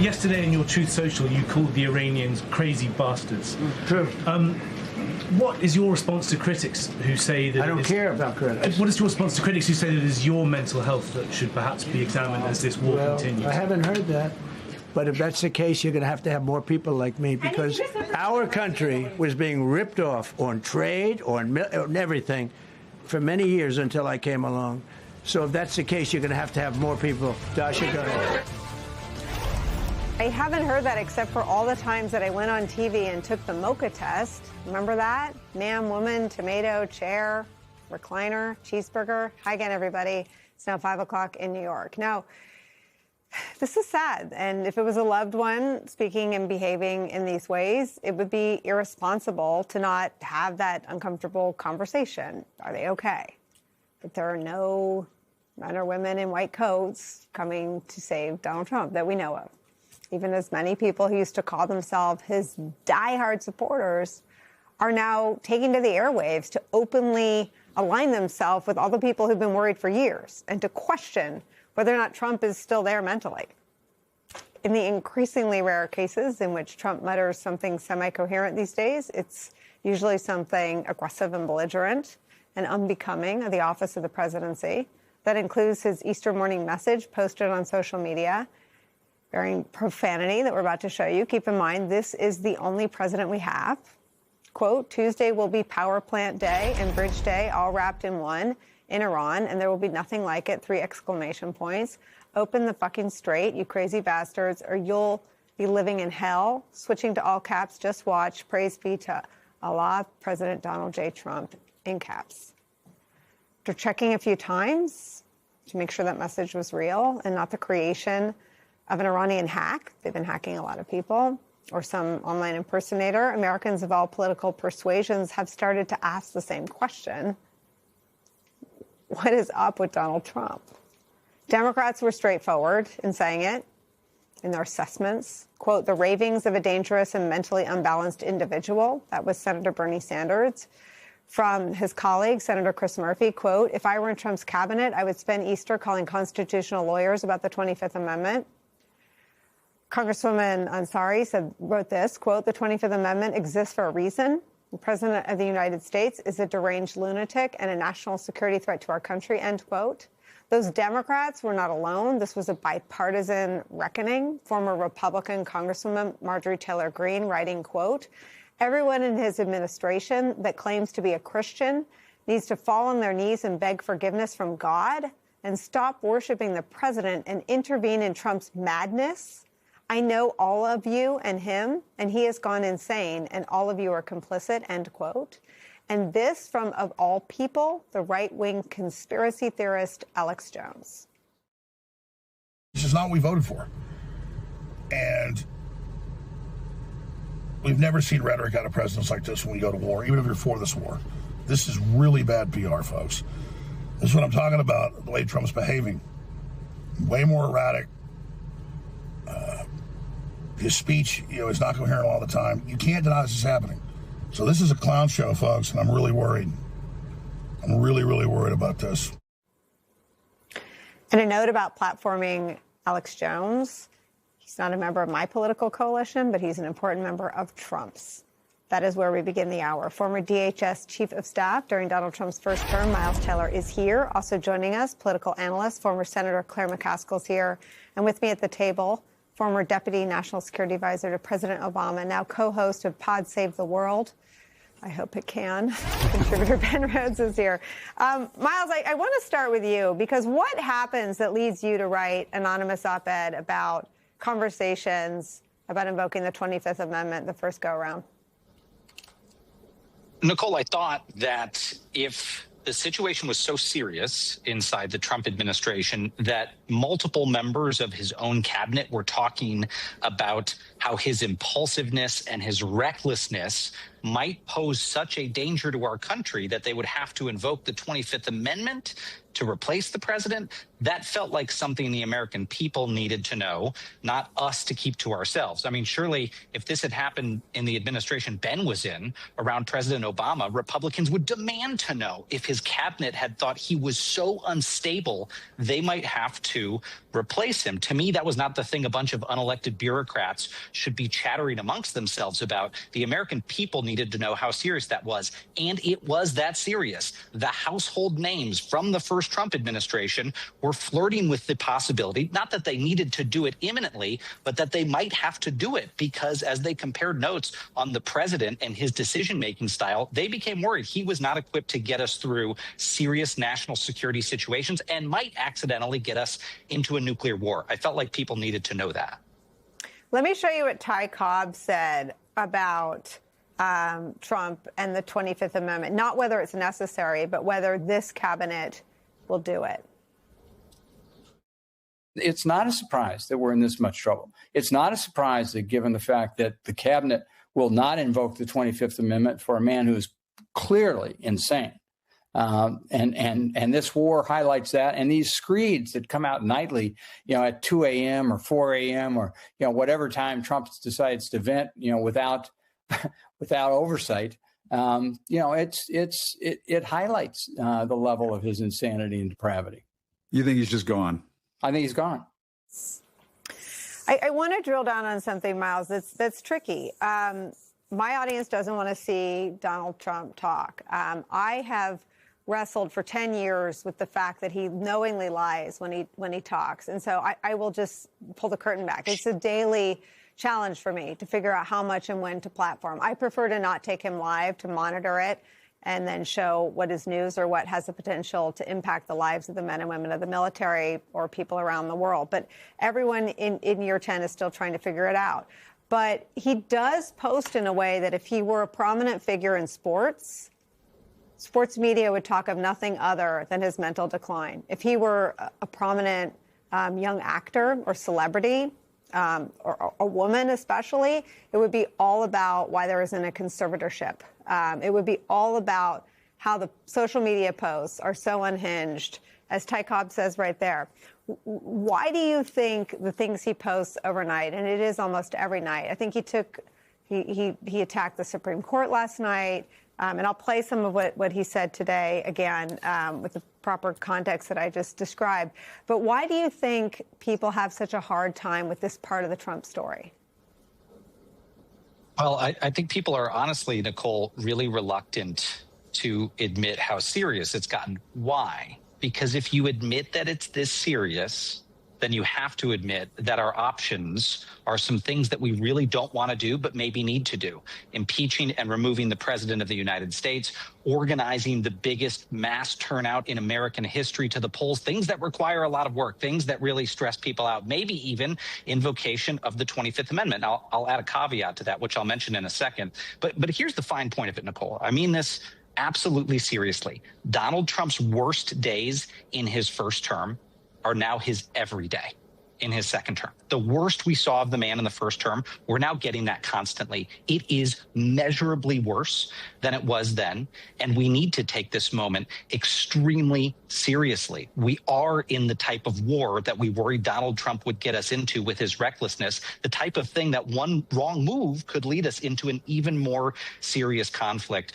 Yesterday in your Truth Social, you called the Iranians crazy bastards. True. What is your response to critics who say that... I don't care about critics. What is your response to critics who say that it is your mental health that should perhaps be examined as this war continues? I haven't heard that. But if that's the case, you're going to have more people like me, because our country was being ripped off on trade, on everything, for many years until I came along. So if that's the case, you're going to have more people. Dasha, go ahead. I haven't heard that except for all the times that I went on TV and took the mocha test. Remember that? Man, woman, tomato, chair, recliner, cheeseburger. Hi again, everybody. It's now 5 o'clock in New York. Now, this is sad. And if it was a loved one speaking and behaving in these ways, it would be irresponsible to not have that uncomfortable conversation. Are they okay? But there are no men or women in white coats coming to save Donald Trump that we know of. Even as many people who used to call themselves his diehard supporters are now taking to the airwaves to openly align themselves with all the people who've been worried for years and to question whether or not Trump is still there mentally. In the increasingly rare cases in which Trump mutters something semi-coherent these days, it's usually something aggressive and belligerent and unbecoming of the office of the presidency. That includes his Easter morning message posted on social media, bearing profanity that we're about to show you. Keep in mind, this is the only president we have. Quote, Tuesday will be power plant day and bridge day all wrapped in one in Iran, and there will be nothing like it, 3 exclamation points. Open the fucking straight, you crazy bastards, or you'll be living in hell. Switching to all caps, just watch. Praise be to Allah, President Donald J. Trump, in caps. After checking a few times to make sure that message was real and not the creation of an Iranian hack, they've been hacking a lot of people, or some online impersonator, Americans of all political persuasions have started to ask the same question. What is up with Donald Trump? Democrats were straightforward in saying it in their assessments. Quote, the ravings of a dangerous and mentally unbalanced individual. That was Senator Bernie Sanders. From his colleague, Senator Chris Murphy, quote, if I were in Trump's cabinet, I would spend Easter calling constitutional lawyers about the 25th Amendment. Congresswoman Ansari wrote this, quote, the 25th Amendment exists for a reason. The President of the United States is a deranged lunatic and a national security threat to our country, end quote. Those Democrats were not alone. This was a bipartisan reckoning. Former Republican Congresswoman Marjorie Taylor Greene writing, quote, everyone in his administration that claims to be a Christian needs to fall on their knees and beg forgiveness from God and stop worshiping the president and intervene in Trump's madness. I know all of you and him, and he has gone insane, and all of you are complicit, end quote. And this from, of all people, the right-wing conspiracy theorist Alex Jones. This is not what we voted for. And we've never seen rhetoric out of presidents like this when we go to war, even if you're for this war. This is really bad PR, folks. This is what I'm talking about, the way Trump's behaving. Way more erratic. His speech, is not coherent all the time. You can't deny this is happening. So this is a clown show, folks, and I'm really worried. I'm really, really worried about this. And a note about platforming Alex Jones. He's not a member of my political coalition, but he's an important member of Trump's. That is where we begin the hour. Former DHS Chief of Staff during Donald Trump's first term, Miles Taylor, is here. Also joining us, political analyst, former Senator Claire McCaskill is here. And with me at the table, former Deputy National Security Advisor to President Obama, now co-host of Pod Save the World. I hope it can. Contributor Ben Rhodes is here. Miles, I want to start with you, because what happens that leads you to write anonymous op-ed about conversations about invoking the 25th Amendment the first go-around? Nicole, I thought that if the situation was so serious inside the Trump administration that multiple members of his own cabinet were talking about how his impulsiveness and his recklessness might pose such a danger to our country that they would have to invoke the 25th Amendment to replace the president, that felt like something the American people needed to know, not us to keep to ourselves. I mean, surely if this had happened in the administration Ben was in around President Obama, Republicans would demand to know if his cabinet had thought he was so unstable, they might have to replace him. To me, that was not the thing a bunch of unelected bureaucrats should be chattering amongst themselves about. The American people needed to know how serious that was, and it was that serious. The household names from the first Trump administration were flirting with the possibility, not that they needed to do it imminently, but that they might have to do it because as they compared notes on the president and his decision-making style, they became worried he was not equipped to get us through serious national security situations and might accidentally get us into a nuclear war. I felt like people needed to know that. Let me show you what Ty Cobb said about Trump and the 25th Amendment, not whether it's necessary, but whether this cabinet will do it. It's not a surprise that we're in this much trouble. It's not a surprise that given the fact that the cabinet will not invoke the 25th Amendment for a man who is clearly insane. And this war highlights that. And these screeds that come out nightly, at 2 a.m. or 4 a.m. or, whatever time Trump decides to vent, without oversight, it highlights the level of his insanity and depravity. You think he's just gone? I think he's gone. I want to drill down on something, Miles, that's tricky. My audience doesn't want to see Donald Trump talk. I have wrestled for 10 years with the fact that he knowingly lies when he talks. And so I will just pull the curtain back. It's a daily challenge for me to figure out how much and when to platform. I prefer to not take him live, to monitor it, and then show what is news or what has the potential to impact the lives of the men and women of the military or people around the world. But everyone in year 10 is still trying to figure it out. But he does post in a way that if he were a prominent figure in sports media would talk of nothing other than his mental decline. If he were a prominent young actor or celebrity, or a woman especially, it would be all about why there isn't a conservatorship. It would be all about how the social media posts are so unhinged, as Ty Cobb says right there. Why do you think the things he posts overnight, and it is almost every night, I think he attacked the Supreme Court last night, and I'll play some of what he said today, again, with the proper context that I just described. But why do you think people have such a hard time with this part of the Trump story? Well, I think people are honestly, Nicole, really reluctant to admit how serious it's gotten. Why? Because if you admit that it's this serious, then you have to admit that our options are some things that we really don't want to do, but maybe need to do. Impeaching and removing the president of the United States, organizing the biggest mass turnout in American history to the polls, things that require a lot of work, things that really stress people out, maybe even invocation of the 25th Amendment. I'll add a caveat to that, which I'll mention in a second. But here's the fine point of it, Nicole. I mean this absolutely seriously. Donald Trump's worst days in his first term are now his everyday in his second term. The worst we saw of the man in the first term, we're now getting that constantly. It is measurably worse than it was then, and we need to take this moment extremely seriously. We are in the type of war that we worried Donald Trump would get us into with his recklessness, the type of thing that one wrong move could lead us into an even more serious conflict.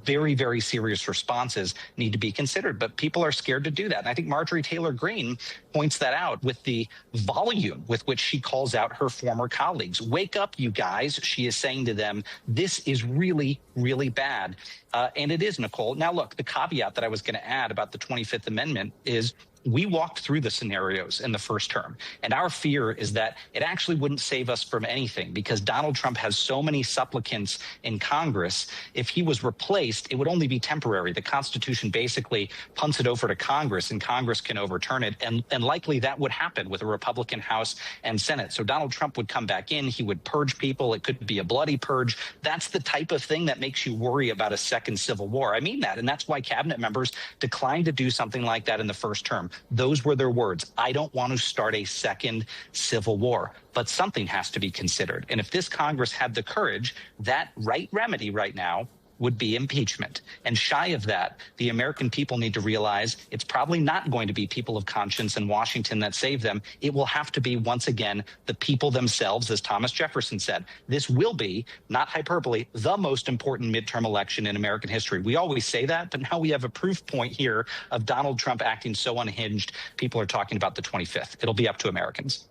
Very, very serious responses need to be considered, but people are scared to do that. And I think Marjorie Taylor Greene points that out with the volume with which she calls out her former colleagues. Wake up, you guys, she is saying to them. This is really, really bad. And it is, Nicole. Now, look, the caveat that I was going to add about the 25th Amendment is we walked through the scenarios in the first term, and our fear is that it actually wouldn't save us from anything because Donald Trump has so many supplicants in Congress. If he was replaced, it would only be temporary. The Constitution basically punts it over to Congress, and Congress can overturn it, and likely that would happen with a Republican House and Senate. So Donald Trump would come back in. He would purge people. It could be a bloody purge. That's the type of thing that makes you worry about a second civil war. I mean that, and that's why cabinet members declined to do something like that in the first term. Those were their words. I don't want to start a second civil war, but something has to be considered. And if this Congress had the courage, that right remedy right now would be impeachment. And shy of that, the American people need to realize it's probably not going to be people of conscience in Washington that save them. It will have to be, once again, the people themselves, as Thomas Jefferson said. This will be, not hyperbole, the most important midterm election in American history. We always say that, but now we have a proof point here of Donald Trump acting so unhinged. People are talking about the 25th. It'll be up to Americans.